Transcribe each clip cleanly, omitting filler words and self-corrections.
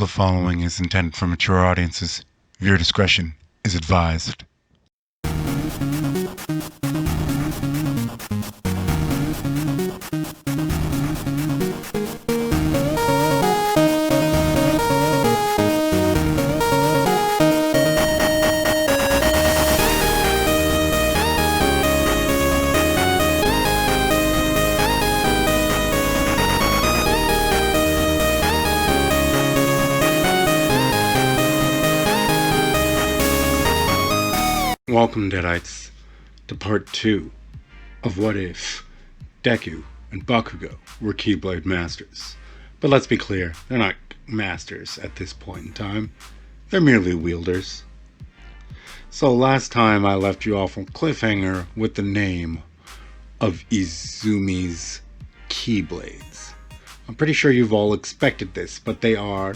The following is intended for mature audiences. Viewer discretion is advised. Welcome, Deadites, to part 2 of What If Deku and Bakugo were Keyblade masters. But let's be clear, they're not masters at this point in time. They're merely wielders. So last time I left you off on cliffhanger with the name of Izumi's Keyblades. I'm pretty sure you've all expected this, but they are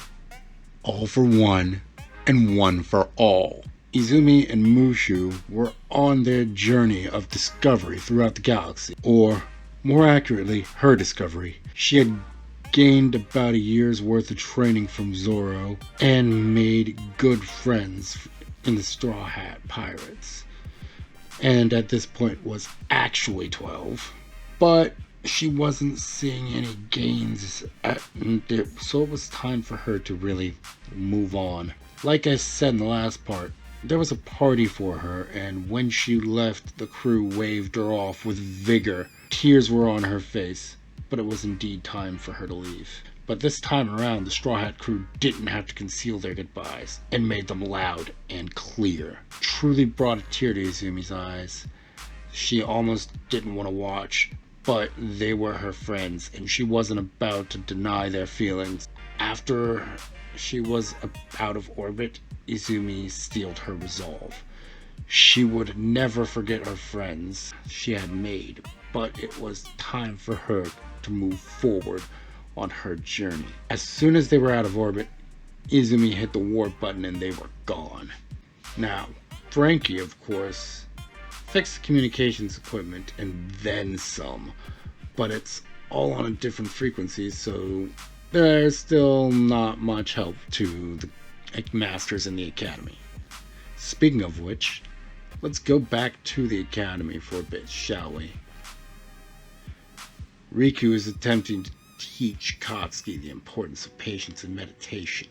all for one and one for all. Izumi and Mushu were on their journey of discovery throughout the galaxy, or more accurately, her discovery. She had gained about a year's worth of training from Zoro and made good friends in the Straw Hat Pirates, and at this point was actually 12. But she wasn't seeing any gains, so it was time for her to really move on. Like I said in the last part, there was a party for her, and when she left, the crew waved her off with vigor. Tears were on her face, but it was indeed time for her to leave. But this time around, the Straw Hat crew didn't have to conceal their goodbyes, and made them loud and clear. Truly brought a tear to Izumi's eyes. She almost didn't want to watch, but they were her friends, and she wasn't about to deny their feelings. After she was out of orbit, Izumi steeled her resolve. She would never forget her friends she had made, but it was time for her to move forward on her journey. As soon as they were out of orbit, Izumi hit the warp button and they were gone. Now, Frankie, of course, fixed the communications equipment and then some, but it's all on a different frequency, so there's still not much help to the masters in the academy. Speaking of which, let's go back to the academy for a bit, shall we? Riku is attempting to teach Katsuki the importance of patience and meditation.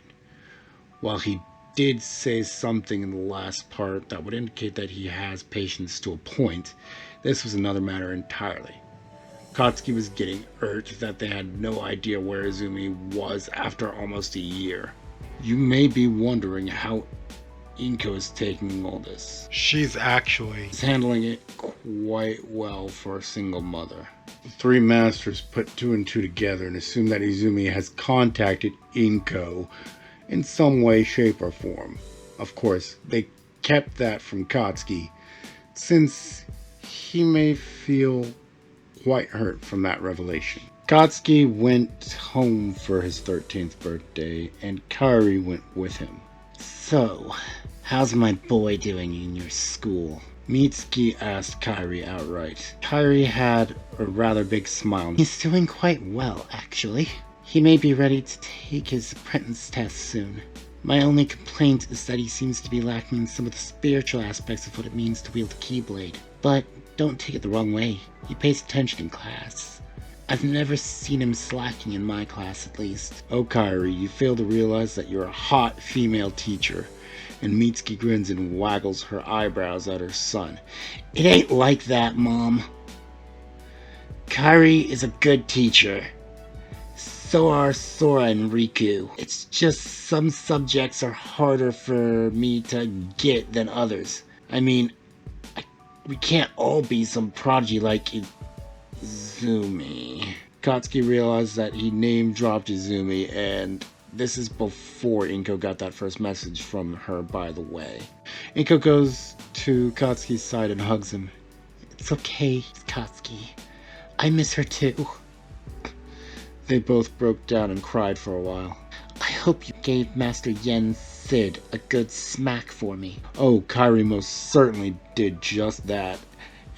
While he did say something in the last part that would indicate that he has patience to a point, this was another matter entirely. Katsuki was getting irked that they had no idea where Izumi was after almost a year. You may be wondering how Inko is taking all this. She's handling it quite well for a single mother. The three masters put two and two together and assume that Izumi has contacted Inko in some way, shape, or form. Of course, they kept that from Katsuki, since he may feel quite hurt from that revelation. Katsuki went home for his 13th birthday, and Kairi went with him. So, how's my boy doing in your school? Mitsuki asked Kairi outright. Kairi had a rather big smile. He's doing quite well, actually. He may be ready to take his apprentice test soon. My only complaint is that he seems to be lacking in some of the spiritual aspects of what it means to wield a Keyblade. But don't take it the wrong way. He pays attention in class. I've never seen him slacking in my class, at least. Oh, Kairi, you fail to realize that you're a hot female teacher. And Mitsuki grins and waggles her eyebrows at her son. It ain't like that, Mom. Kairi is a good teacher. So are Sora and Riku. It's just some subjects are harder for me to get than others. I mean, we can't all be some prodigy like Izumi. Katsuki realized that he name-dropped Izumi, and this is before Inko got that first message from her, by the way. Inko goes to Katsuki's side and hugs him. It's okay, Katsuki. I miss her too. They both broke down and cried for a while. I hope you gave Master Yen Sid a good smack for me. Oh, Kairi most certainly did just that,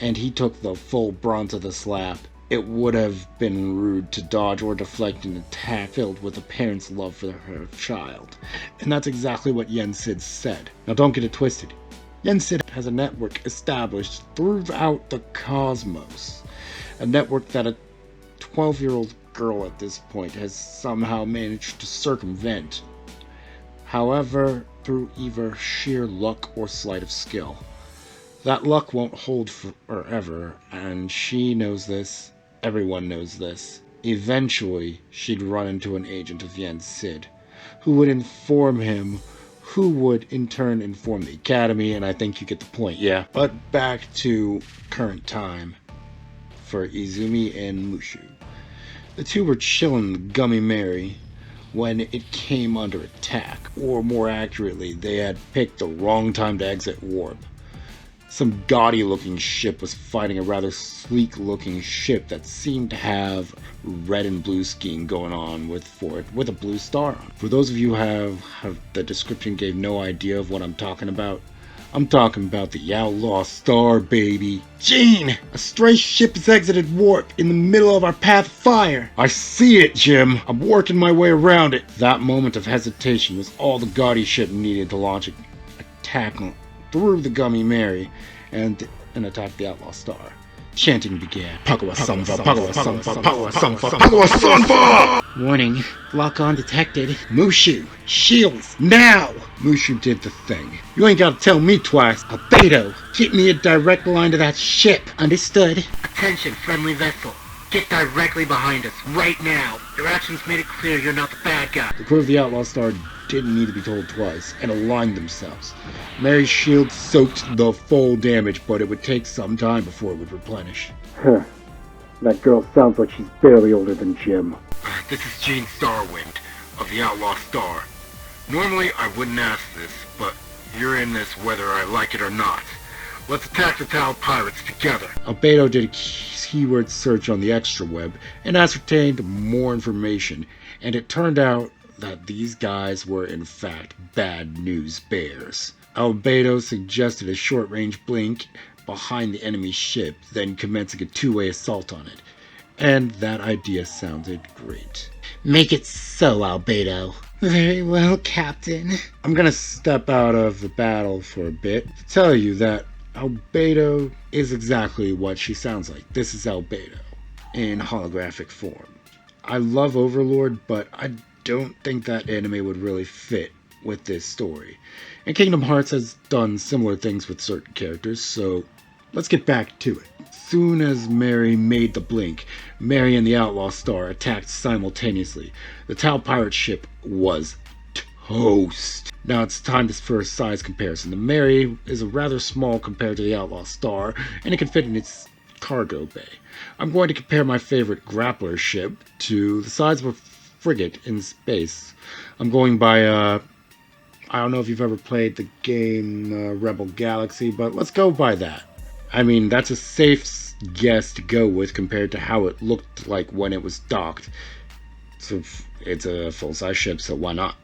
and he took the full brunt of the slap. It would have been rude to dodge or deflect an attack filled with a parent's love for her child. And that's exactly what Yen Sid said. Now don't get it twisted. Yen Sid has a network established throughout the cosmos. A network that a 12-year-old girl at this point has somehow managed to circumvent. However, through either sheer luck or sleight of skill. That luck won't hold forever, and she knows this. Everyone knows this. Eventually, she'd run into an agent of Yen Sid, who would inform him, who would in turn inform the Academy, and I think you get the point, yeah. But back to current time for Izumi and Mushu. The two were chilling the Gummy Mary when it came under attack, or more accurately, they had picked the wrong time to exit warp. Some gaudy-looking ship was fighting a rather sleek-looking ship that seemed to have red and blue skiing going on with a blue star on. For those of you who have the description gave no idea of what I'm talking about the Outlaw Star, baby. Gene! A stray ship has exited warp in the middle of our path of fire. I see it, Jim. I'm working my way around it. That moment of hesitation was all the gaudy ship needed to launch an attack through the Gummy Mary and attack the Outlaw Star. Chanting began. Pagawa Sanfa, Pagawa Sanfa, Pagawa Sanfa, Pagawa Sanfa! Warning, lock on detected. Mushu, shields, now! Mushu did the thing. You ain't gotta tell me twice. Albedo, keep me a direct line to that ship. Understood. Attention, friendly vessel. Get directly behind us, right now. Your actions made it clear you're not the bad guy. The crew of the Outlaw Star didn't need to be told twice, and aligned themselves. Mary's shield soaked the full damage, but it would take some time before it would replenish. That girl sounds like she's barely older than Jim. This is Gene Starwind, of the Outlaw Star. Normally I wouldn't ask this, but you're in this whether I like it or not. Let's attack the Tau pirates together. Albedo did a keyword search on the extra web and ascertained more information, and it turned out that these guys were in fact bad news bears. Albedo suggested a short-range blink behind the enemy ship, then commencing a two-way assault on it. And that idea sounded great. Make it so, Albedo. Very well, Captain. I'm gonna step out of the battle for a bit to tell you that Albedo is exactly what she sounds like. This is Albedo in holographic form. I love Overlord, but I don't think that anime would really fit with this story. And Kingdom Hearts has done similar things with certain characters, so let's get back to it. Soon as Mary made the blink, Mary and the Outlaw Star attacked simultaneously. The Tau pirate ship was toast. Now it's time for a size comparison. The Mary is rather small compared to the Outlaw Star, and it can fit in its cargo bay. I'm going to compare my favorite grappler ship to the size of a frigate in space. I'm going by, I don't know if you've ever played the game Rebel Galaxy, but let's go by that. I mean, that's a safe guess to go with compared to how it looked like when it was docked. So it's a full-size ship, so why not?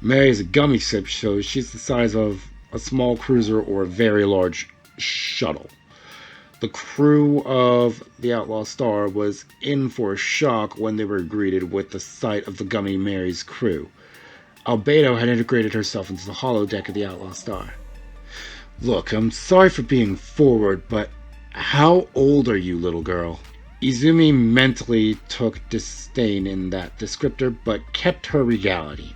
Mary is a gummy ship, so she's the size of a small cruiser or a very large shuttle. The crew of the Outlaw Star was in for a shock when they were greeted with the sight of the Gummy Mary's crew. Albedo had integrated herself into the holodeck of the Outlaw Star. Look, I'm sorry for being forward, but how old are you, little girl? Izumi mentally took disdain in that descriptor, but kept her regality.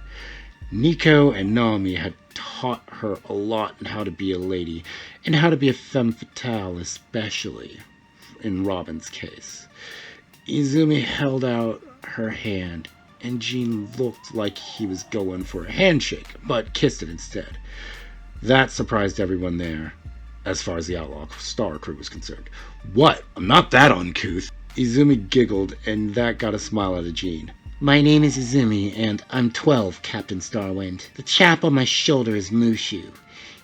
Nico and Naomi had taught her a lot on how to be a lady, and how to be a femme fatale, especially in Robin's case. Izumi held out her hand, and Jean looked like he was going for a handshake, but kissed it instead. That surprised everyone there, as far as the Outlaw Star crew was concerned. What? I'm not that uncouth. Izumi giggled, and that got a smile out of Jean. My name is Izumi, and I'm 12, Captain Starwind. The chap on my shoulder is Mushu.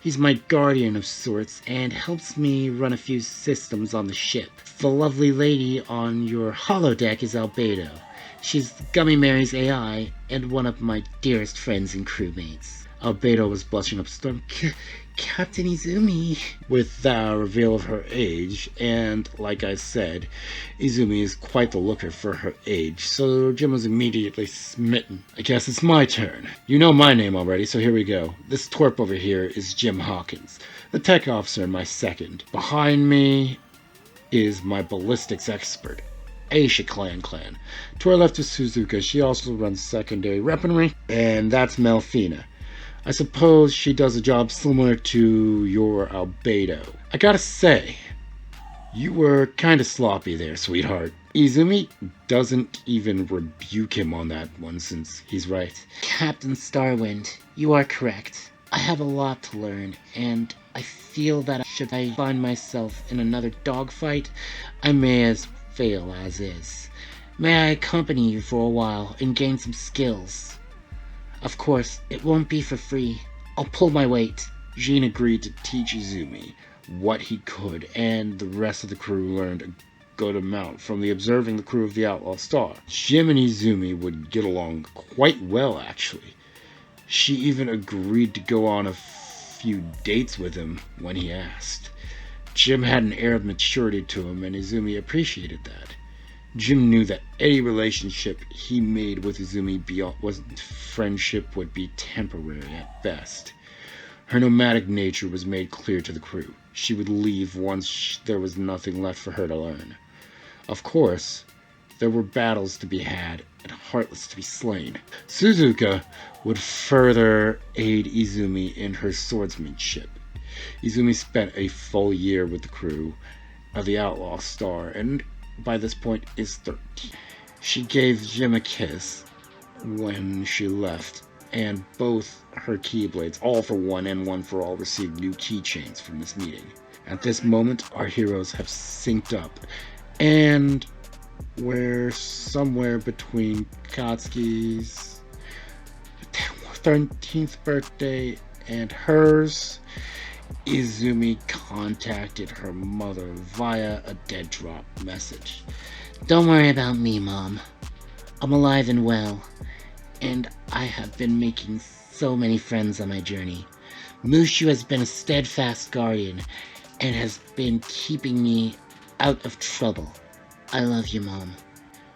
He's my guardian of sorts, and helps me run a few systems on the ship. The lovely lady on your holodeck is Albedo. She's Gummy Mary's AI and one of my dearest friends and crewmates. Albedo was blushing up a storm. Captain Izumi. With the reveal of her age, and like I said, Izumi is quite the looker for her age, so Jim was immediately smitten. I guess it's my turn. You know my name already, so here we go. This twerp over here is Jim Hawkins, the tech officer in my second. Behind me is my ballistics expert, Aisha Clan. To our left is Suzuka. She also runs secondary weaponry, and that's Melfina. I suppose she does a job similar to your Albedo. I gotta say, you were kinda sloppy there, sweetheart. Izumi doesn't even rebuke him on that one since he's right. Captain Starwind, you are correct. I have a lot to learn, and I feel that should I find myself in another dogfight, I may as fail as is. May I accompany you for a while and gain some skills? Of course, it won't be for free. I'll pull my weight. Jean agreed to teach Izumi what he could, and the rest of the crew learned a good amount from observing the crew of the Outlaw Star. Jim and Izumi would get along quite well, actually. She even agreed to go on a few dates with him when he asked. Jim had an air of maturity to him, and Izumi appreciated that. Jim knew that any relationship he made with Izumi beyond friendship would be temporary at best. Her nomadic nature was made clear to the crew. She would leave once there was nothing left for her to learn. Of course, there were battles to be had and heartless to be slain. Suzuka would further aid Izumi in her swordsmanship. Izumi spent a full year with the crew of the Outlaw Star, and by this point is 13. She gave Jim a kiss when she left, and both her Keyblades, all for one and one for all, received new keychains from this meeting. At this moment, our heroes have synced up, and we're somewhere between Katsuki's 13th birthday and hers. Izumi contacted her mother via a dead drop message. Don't worry about me, Mom. I'm alive and well, and I have been making so many friends on my journey. Mushu has been a steadfast guardian and has been keeping me out of trouble. I love you, Mom.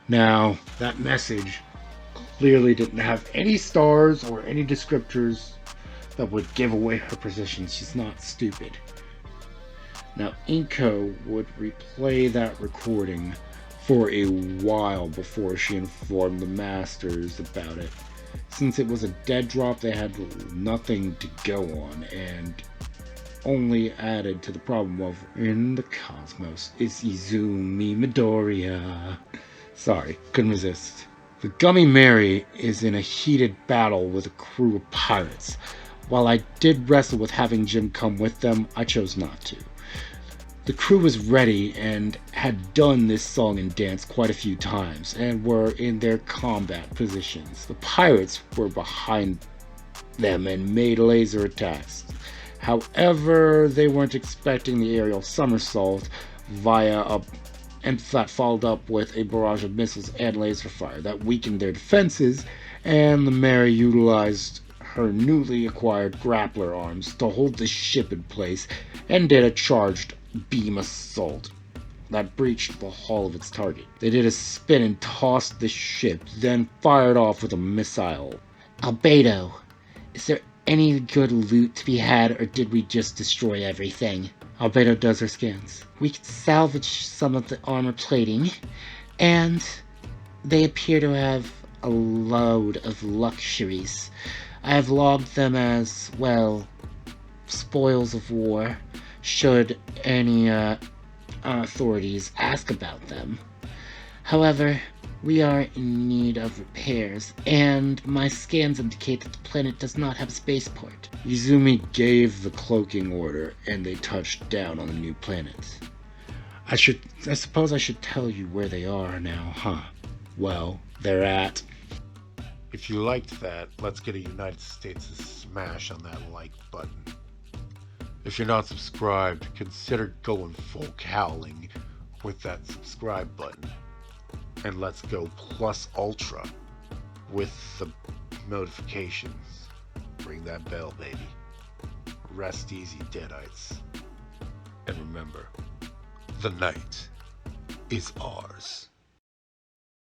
Now, that message clearly didn't have any stars or any descriptors that would give away her position. She's not stupid. Now, Inko would replay that recording for a while before she informed the Masters about it. Since it was a dead drop, they had nothing to go on, and only added to the problem of in the cosmos is Izumi Midoriya. Sorry, couldn't resist. The Gummy Mary is in a heated battle with a crew of pirates. While I did wrestle with having Jim come with them, I chose not to. The crew was ready and had done this song and dance quite a few times and were in their combat positions. The pirates were behind them and made laser attacks. However, they weren't expecting the aerial somersault and that followed up with a barrage of missiles and laser fire that weakened their defenses, and the Mary utilized her newly acquired grappler arms to hold the ship in place and did a charged beam assault that breached the hull of its target. They did a spin and tossed the ship, then fired off with a missile. Albedo, is there any good loot to be had, or did we just destroy everything? Albedo does her scans. We could salvage some of the armor plating, and they appear to have a load of luxuries. I have logged them as, well, spoils of war, should any authorities ask about them. However, we are in need of repairs, and my scans indicate that the planet does not have a spaceport. Izumi gave the cloaking order, and they touched down on the new planet. I suppose I should tell you where they are now, huh? Well, they're at... If you liked that, let's get a United States smash on that like button. If you're not subscribed, consider going full cowling with that subscribe button. And let's go plus ultra with the notifications. Ring that bell, baby. Rest easy, Deadites. And remember, the night is ours.